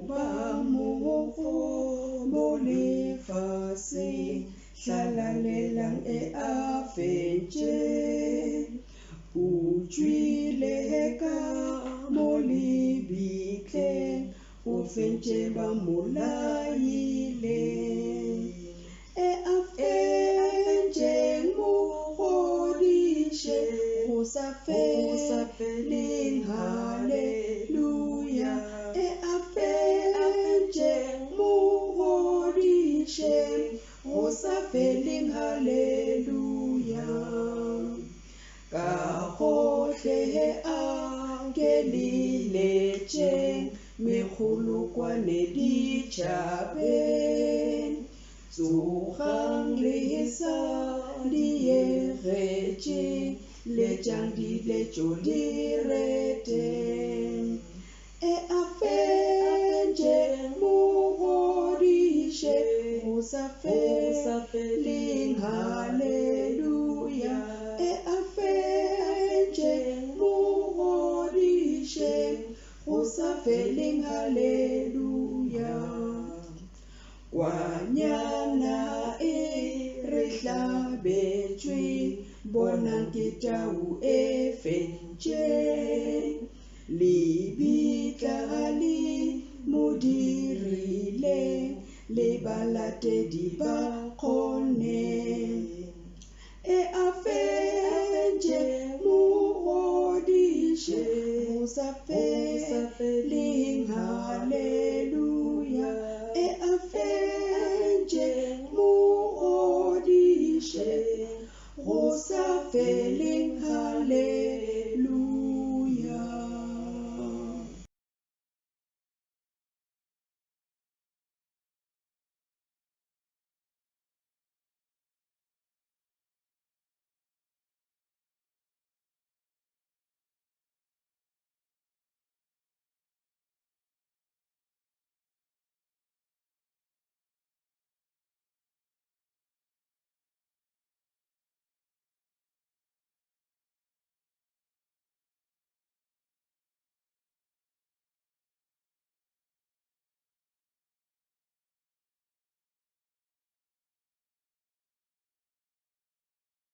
Ba mo mo lefatshe hlalalang e a fentše o tswile ka mo lebitleng o fentše ba mo laile e a fentšeng mo godiše go sa feleng haleluya e a fentšeng mo godišeng go sa feleng haleluya ka gohle a keliletšeng megolokwane ditšhabeng tsogang le sa diegetše letšang diletšo di reteng e a fentšeng mo godiše go sa feleng haleluya e a fentšeng mo godišeng go sa feleng haleluya kwanyana e re hlabetšwe bonang ke tau e fentšeng lebitla le modirileng le balatedi ba kgoneng e a fentšeng mo godiše go sa feleng